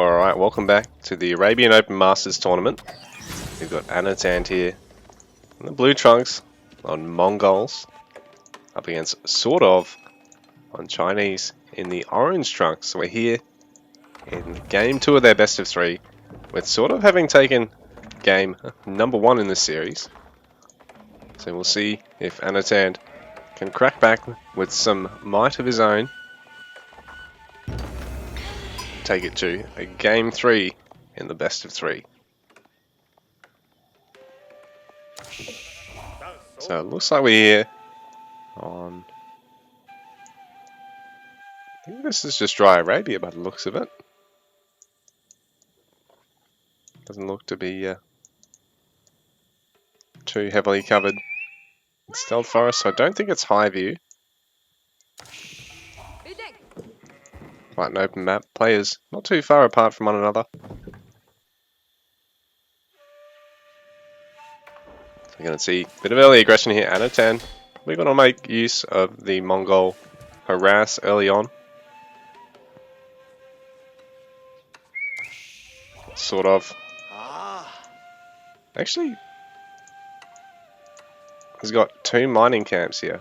Alright, welcome back to the Arabian Open Masters Tournament. We've got Anatan here in the blue trunks on Mongols, up against sort of on Chinese in the orange trunks. So we're here in game 2 of their best of 3, with sort of having taken game number 1 in this series. So we'll see if Anatan can crack back with some might of his own. Take it to a game 3 in the best of 3. So it looks like we're here on, I think this is just dry Arabia by the looks of it. Doesn't look to be too heavily covered in stealth forest, so I don't think it's high view. Quite an open map, players not too far apart from one another. We're going to see a bit of early aggression here. Anatan, we're going to make use of the Mongol harass early on. Sort of. Actually, he's got 2 mining camps here.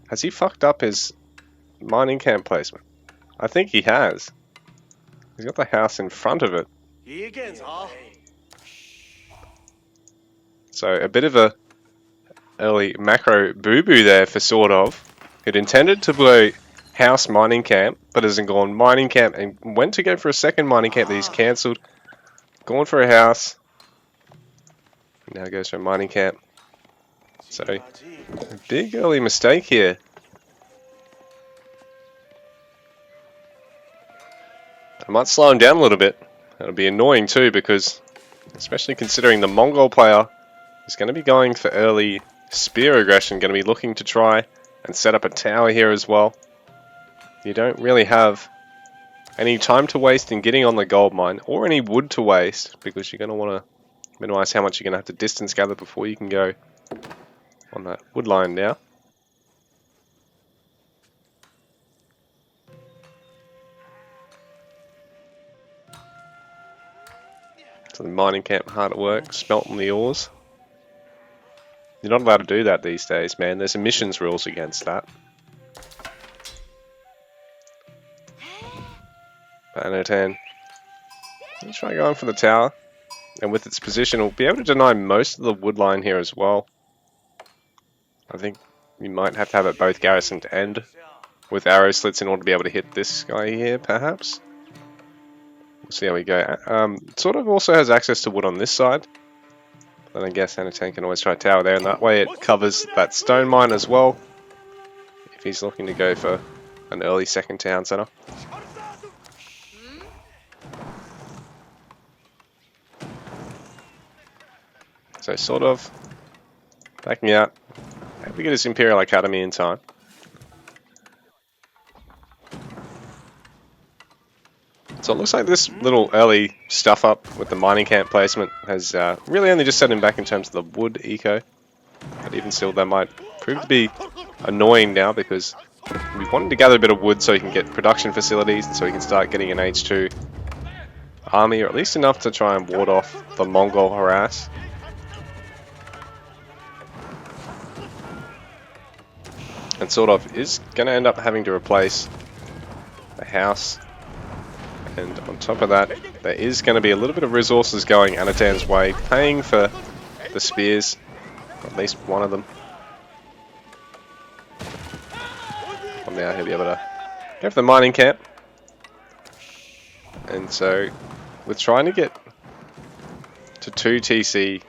Has he fucked up his mining camp placement? I think he has. He's got the house in front of it. So a bit of a early macro boo-boo there for sort of. He'd intended to blow house mining camp, but hasn't gone mining camp and went to go for a second mining camp that he's cancelled. Gone for a house. Now goes for a mining camp. So, a big early mistake here. I might slow him down a little bit. That'll be annoying too, because, especially considering the Mongol player is going to be going for early spear aggression, going to be looking to try and set up a tower here as well. You don't really have any time to waste in getting on the gold mine, or any wood to waste, because you're going to want to minimize how much you're going to have to distance gather before you can go on that wood line now. So the mining camp hard at work, smelting the ores. You're not allowed to do that these days, man. There's emissions rules against that. Anatan, let's try going for the tower. And with its position, we'll be able to deny most of the wood line here as well. I think you might have to have it both garrisoned and with arrow slits in order to be able to hit this guy here, perhaps. We'll see how we go. Sort of also has access to wood on this side. Then I guess Anatan can always try a tower there, and that way it covers that stone mine as well, if he's looking to go for an early second town center. So sort of backing out. Hope we get his Imperial Academy in time. So it looks like this little early stuff up with the mining camp placement has really only just set him back in terms of the wood eco. But even still, that might prove to be annoying now, because we wanted to gather a bit of wood so he can get production facilities, so he can start getting an H2 army, or at least enough to try and ward off the Mongol harass. And sort of is going to end up having to replace the house. And on top of that, there is going to be a little bit of resources going Anatan's way, paying for the spears, at least one of them. And now he'll be able to go for the mining camp. And so, with trying to get to 2 TC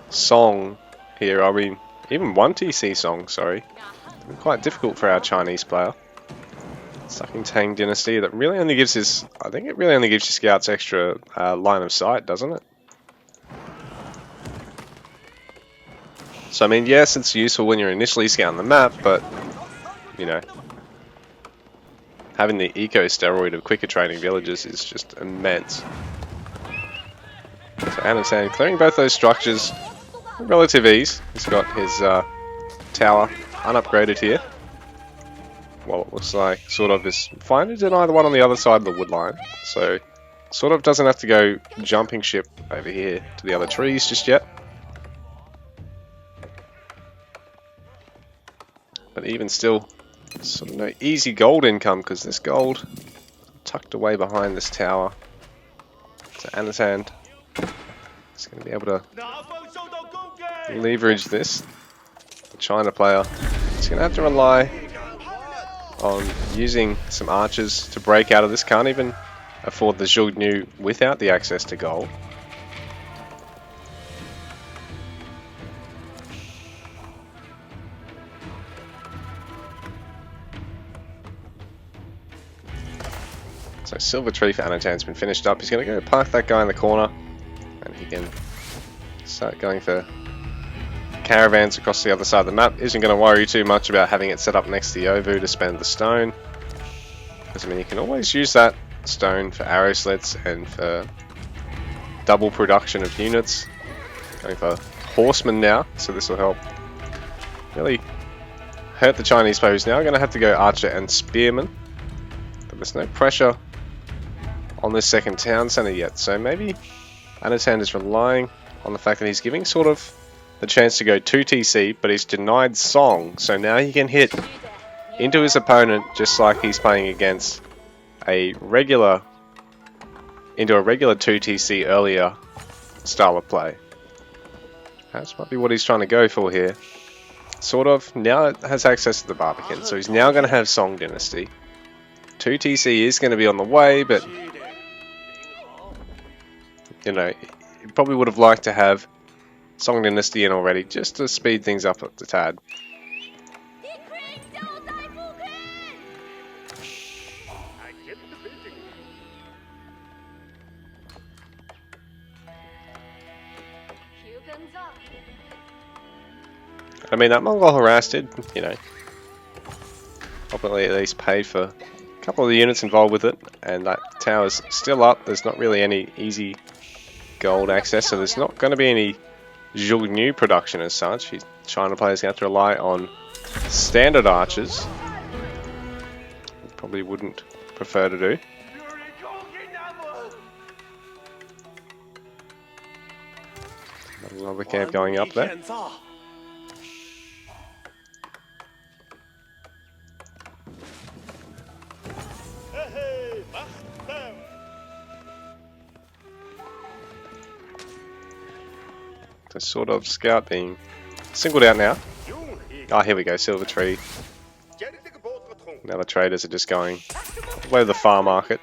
song here, I mean, even 1 TC song, sorry, it's been quite difficult for our Chinese player. Sucking Tang Dynasty, that really only gives his, I think it really only gives your scouts extra line of sight, doesn't it? So I mean, yes, it's useful when you're initially scouting the map, but, you know, having the eco steroid of quicker training villages is just immense. So Anatan clearing both those structures with relative ease. He's got his tower unupgraded here. well, it looks like sort of is fine to deny the one on the other side of the wood line. So sort of doesn't have to go jumping ship over here to the other trees just yet. But even still, sort of no easy gold income because this gold tucked away behind this tower. So Anatan is going to be able to leverage this. The China player is going to have to rely on using some archers to break out of this. Can't even afford the Zhou Nu without the access to gold. So Silver Tree for Anatan's been finished up. He's going to go park that guy in the corner and he can start going for caravans across the other side of the map. Isn't going to worry too much about having it set up next to the Ovu to spend the stone. Because I mean, you can always use that stone for arrow slits and for double production of units. Going for horsemen now, so this will help really hurt the Chinese players. Now going to have to go archer and spearman. But there's no pressure on this second town center yet, so maybe Anatan is relying on the fact that he's giving sort of the chance to go 2 TC, but he's denied Song, so now he can hit into his opponent just like he's playing against a regular 2 TC earlier style of play. That might be what he's trying to go for here. Sort of, now it has access to the Barbican, so he's now going to have Song Dynasty. 2 TC is going to be on the way, but you know, he probably would have liked to have Song Dynasty in already, just to speed things up a tad. I mean, that Mongol harass did, you know, probably at least paid for a couple of the units involved with it, and that tower's still up. There's not really any easy gold access, so there's not going to be any Zhou Nu production as such. China players have to rely on standard archers. Probably wouldn't prefer to do. Another camp going up there. So sort of scout being singled out now. Ah, here we go, Silver Tree. Now the traders are just going away to the far market.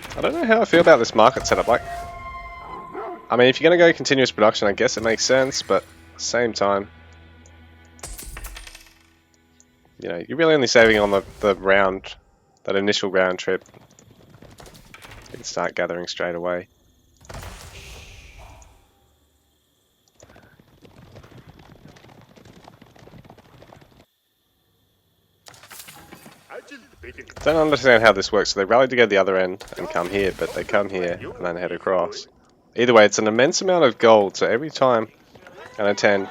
I don't know how I feel about this market setup. Like, I mean, if you're going to go continuous production, I guess it makes sense, but at the same time, you know, you're really only saving on the round, that initial round trip. You can start gathering straight away. Don't understand how this works. So they rally to go to the other end and come here, but they come here and then head across. Either way, it's an immense amount of gold, so every time Anatan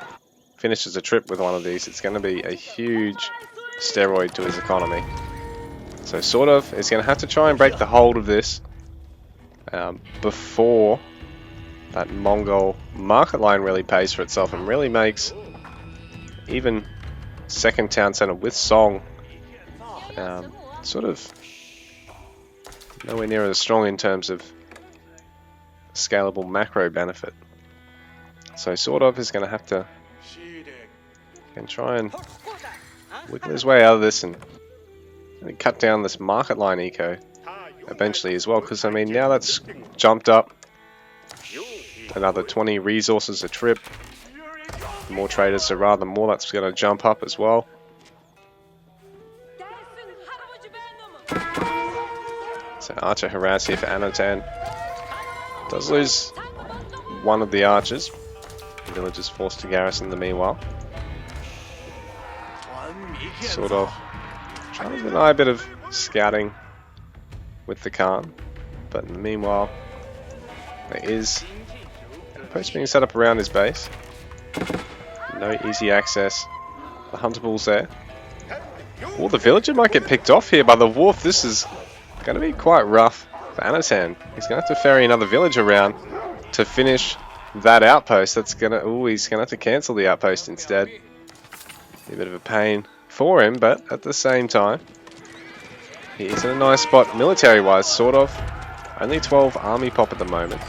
finishes a trip with one of these, it's going to be a huge steroid to his economy. So sort of, he's going to have to try and break the hold of this before that Mongol market line really pays for itself and really makes even second town center with Song sort of nowhere near as strong in terms of scalable macro benefit. So sort of is going to have to try and wiggle his way out of this and cut down this market line eco eventually as well, because I mean now that's jumped up another 20 resources a trip. More traders, so rather more that's going to jump up as well. So archer harass here for Anatan. Does lose one of the archers. The villagers forced to garrison in the meanwhile. Sort of trying to deny a bit of scouting with the Khan, but in the meanwhile there is a post being set up around his base. No easy access. The huntables there. Oh, the villager might get picked off here by the wolf. This is going to be quite rough for Anatan. He's going to have to ferry another village around to finish that outpost. That's going to... Oh, he's going to have to cancel the outpost instead. Be a bit of a pain for him, but at the same time, he's in a nice spot military-wise, sort of. Only 12 army pop at the moment.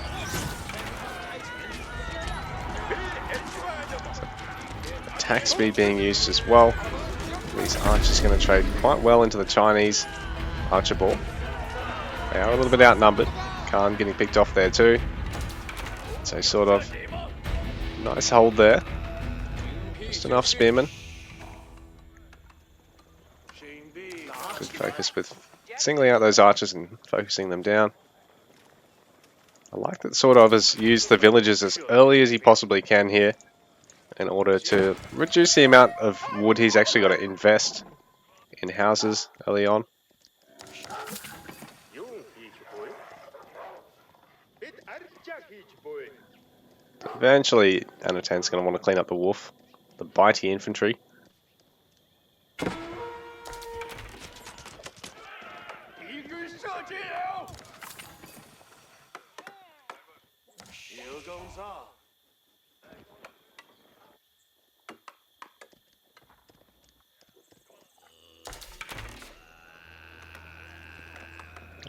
Attack speed being used as well. These archers going to trade quite well into the Chinese archer ball. They are a little bit outnumbered. Khan getting picked off there too. So sort of nice hold there. Just enough spearmen. Good focus with singling out those archers and focusing them down. I like that sort of has used the villagers as early as he possibly can here in order to reduce the amount of wood he's actually got to invest in houses early on. Eventually, Anatan's going to want to clean up the wolf, the bitey infantry.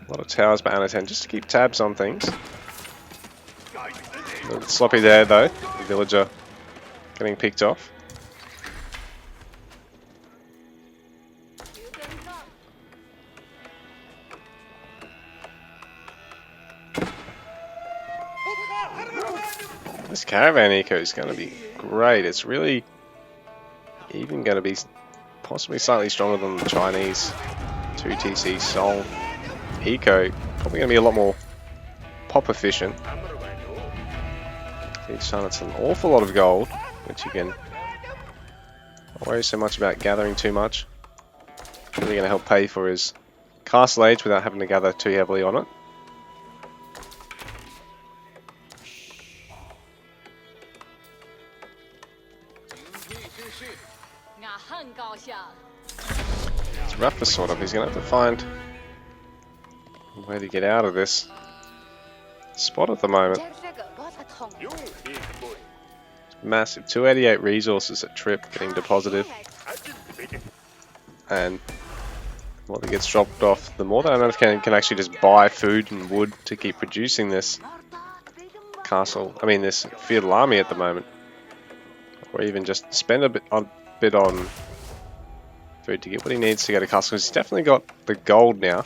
A lot of towers by Anatan just to keep tabs on things. A little bit sloppy there though, the villager getting picked off. This caravan eco is going to be great. It's really even going to be possibly slightly stronger than the Chinese 2TC Song eco. Probably going to be a lot more pop efficient. Each time it's an awful lot of gold, which you can not worry so much about gathering too much. Really going to help pay for his castle age without having to gather too heavily on it. It's rough for sort of. He's going to have to find a way to get out of this spot at the moment. Massive 288 resources at trip getting deposited, and the more that gets dropped off, the more that Anatan can actually just buy food and wood to keep producing this castle, this feudal army at the moment, or even just spend a bit on food to get what he needs to go to castle. He's definitely got the gold now.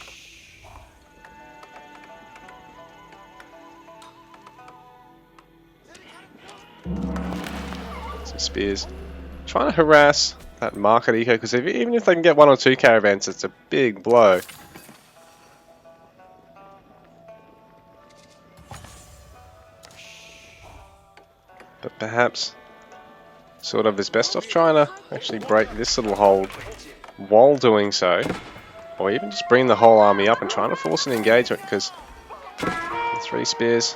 Some spears. Trying to harass that market eco, because even if they can get 1 or 2 caravans, it's a big blow. But perhaps sort of is best off trying to actually break this little hold while doing so, or even just bring the whole army up and trying to force an engagement, because the 3 spears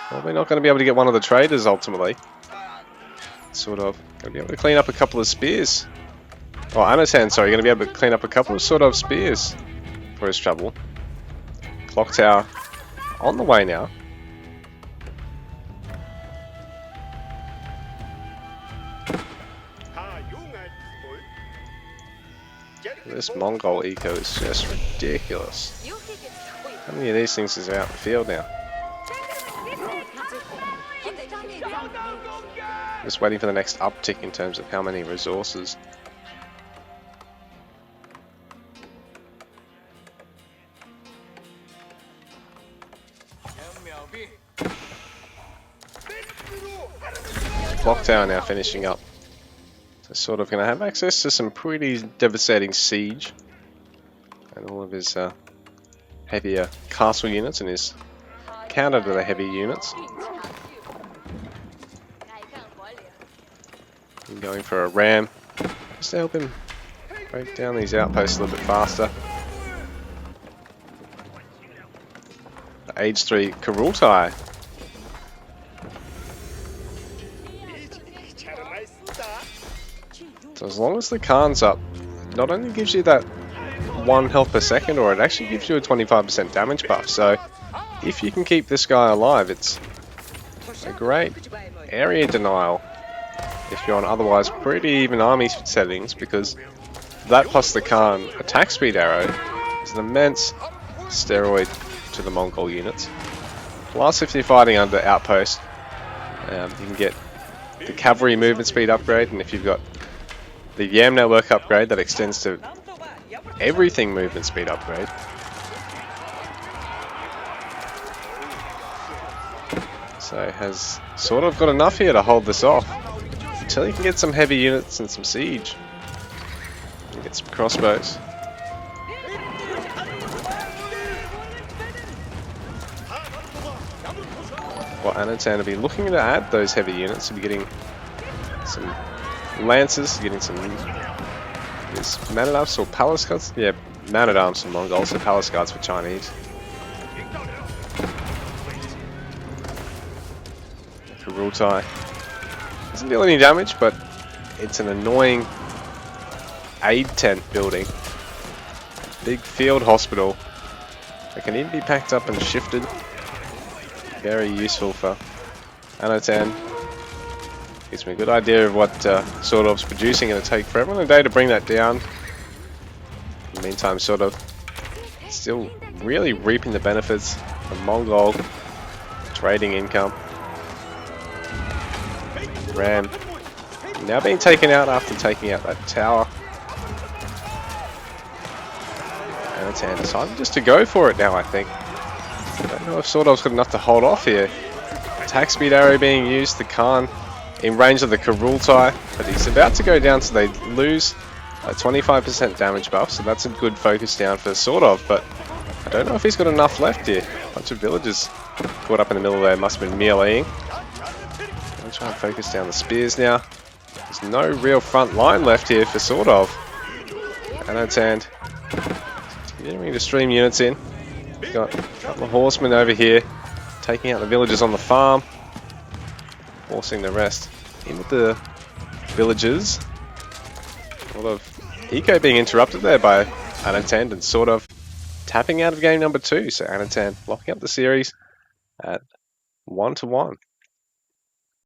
probably not going to be able to get one of the traders ultimately. Sort of going to be able to clean up a couple of spears. Oh, Anatan, sorry, going to be able to clean up a couple of sort of spears for his trouble. Clock tower on the way now. This Mongol eco is just ridiculous. How many of these things is out in the field now? Just waiting for the next uptick in terms of how many resources. Clock tower now finishing up. So sort of going to have access to some pretty devastating siege and all of his heavier castle units and his counter to the heavy units. I'm going for a ram, just to help him break down these outposts a little bit faster. Age 3 Kurultai. So as long as the Khan's up, it not only gives you that 1 health per second, or it actually gives you a 25% damage buff. So if you can keep this guy alive, it's a great area denial if you're on otherwise pretty even army settings, because that plus the Khan attack speed arrow is an immense steroid to the Mongol units. Plus if you're fighting under outpost, you can get the cavalry movement speed upgrade, and if you've got the Yam network upgrade that extends to everything movement speed upgrade. So has sort of got enough here to hold this off until you can get some heavy units and some siege. And get some crossbows. Well, Anatan will be looking to add those heavy units. He'll be getting some lancers, getting some man-at-arms or palace guards? Yeah, man-at-arms for Mongols, so palace guards for Chinese. Kurultai doesn't deal any damage, but it's an annoying aid tent building. Big field hospital that can even be packed up and shifted. Very useful for Anatan. Gives me a good idea of what sort of's producing. It'll take forever and a day to bring that down. In the meantime, sort of still really reaping the benefits of Mongol trading income. Ram now being taken out after taking out that tower. Anatan decided just to go for it now, I think. I don't know if Sordov's got enough to hold off here. Attack speed arrow being used, the Khan in range of the Kurultai, but he's about to go down, so they lose a 25% damage buff, so that's a good focus down for Sordov, but I don't know if he's got enough left here. A bunch of villagers caught up in the middle there, must have been meleeing. I'll try and focus down the spears now. There's no real front line left here for Sordov. Anatan continuing to stream units in. Got a couple of horsemen over here, taking out the villagers on the farm, forcing the rest in with the villagers. A lot of eco being interrupted there by Anatan and sort of tapping out of game number 2. So Anatan locking up the series at 1-1.